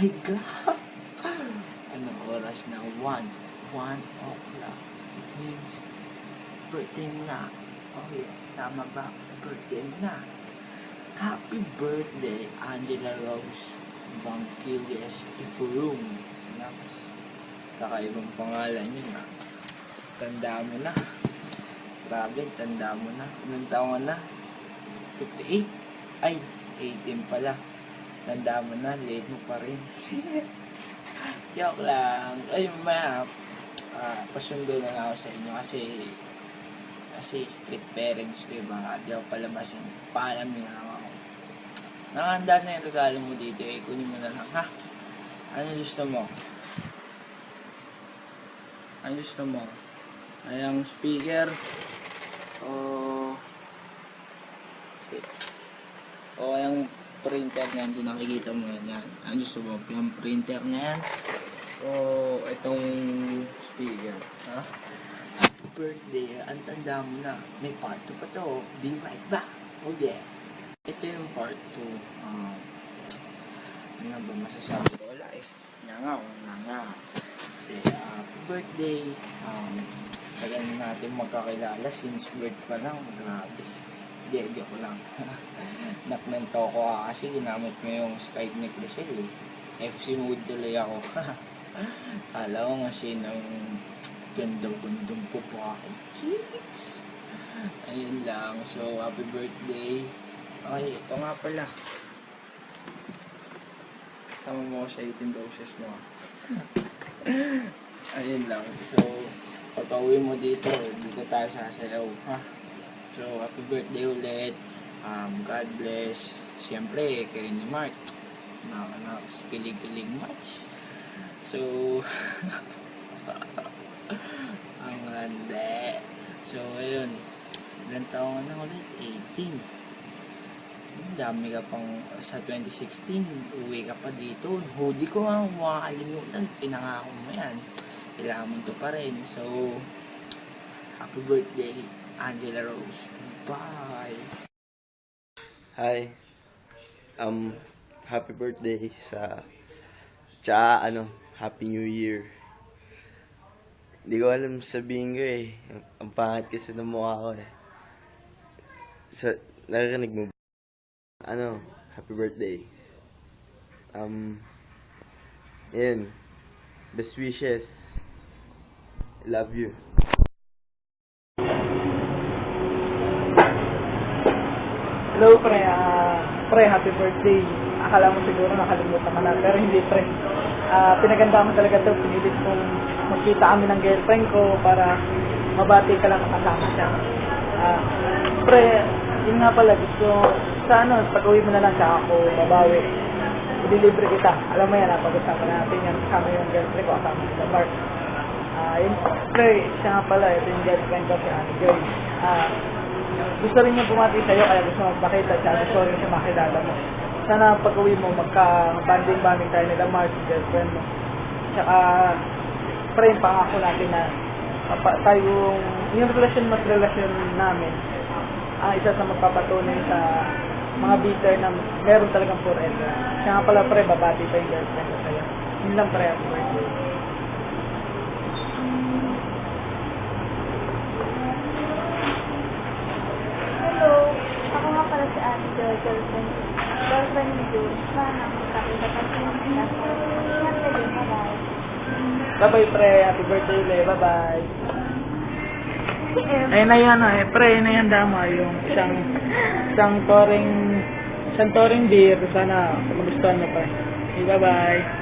my God! Anong oras na? 1 o'clock. It means birthday na. Oh yeah, tama ba? Birthday na. Happy birthday, Angela Rose Banquilles Ifurum. Kakaibang pangalan yun na. Tanda mo na. Grabe, tanda mo na. Ilang taon na? 58? Ay, 18 pala. Tanda mo na, late mo pa rin. Joke lang. Ay, pasundo na ako sa inyo kasi strict parents ko, diba? Di ako palabasin. Paalam nyo na ako. Nakahanda na yung regalo mo dito, kunin mo na lang, ha? Ano gusto mo? Ano gusto mo? Ay, ang speaker o yung printer na yan, nakikita mo yan. Ano gusto mo? Yung printer na yan o itong speaker, ha? Happy birthday, ang tanda mo na may part 2 pa to, be right back. Oh yeah, ito yung part 2. Ano nga ba masasabi ko? Wala eh, nga. Happy birthday. Tagal natin magkakilala since birth pa lang. Grabe. Hindi, joke lang. Nakmento ko kasi ginamit mo yung Skype ni Crisel. FC mood tuloy ako. Kala ko nga siya ng gandang-gandang po po ako. Jeez. Ayun lang. So, happy birthday. Okay, ito nga pala. Sama mo sa 18 doses mo. Ayun lang. So, pag-uwi mo dito tayo sasayaw, ha? So, happy birthday ulit. God bless. Siyempre, kay ni Mark. Kilig-kilig much. So, ang ganda. So, ayun. Ilan taon na ulit? 18. Dami ka pang sa 2016. Uwi ka pa dito. Hoodie ko nga, makakalimutan. Pinangako mo yan. Kailangan mo ito pa rin. So, happy birthday, Angela Rose. Bye! Hi. Happy birthday sa... Tsaka, Happy New Year. Hindi ko alam sabihin ko eh. Ang pangit kasi ng mukha ko eh. Narinig mo ba? Happy birthday. Yun. Best wishes. I love you. Hello, pre. Pre, happy birthday. Akala mo siguro nakalimutan ka na, pero hindi, pre. Pinaganda mo talaga ito. Pinilit kong magkita kami ng girlfriend ko para mabati ka lang kasama siya. Pre, yun nga pala, gusto pag-uwi mo na lang siya ako, babawi. Ililibre kita. Alam mo yan, pag-usapan natin yan. Kasama yung girlfriend ko, kasama sa Mark. Yun, pre, siya nga pala, ito yung girlfriend ko, si Annie Joy. Gusto rin niya bumati sa'yo, kaya gusto magpakita siya. Gusto rin siya makilala mo. Sana pag-uwi mo, magka-banding-banding tayo nila Mark, yung girlfriend mo. Tsaka, pre, pangako natin na yung relasyon namin, isa sa magpapatunay sa mga bitter na meron talagang forever. Kaya nga pala, pre, babati pa yung girlfriend ko sa'yo. Yun lang, pre, happy birthday. Hello, ako nga pala si Ate Joy, girlfriend ni Joy. Sana magkakita pa siya ng kinasa. Ingat ka din, bye-bye. Bye-bye, pre, happy birthday ulit, bye-bye. Ayun na yan, pre, na yan dama yung isang touring beer. Sana magustuhan mo pa. Okay, bye-bye.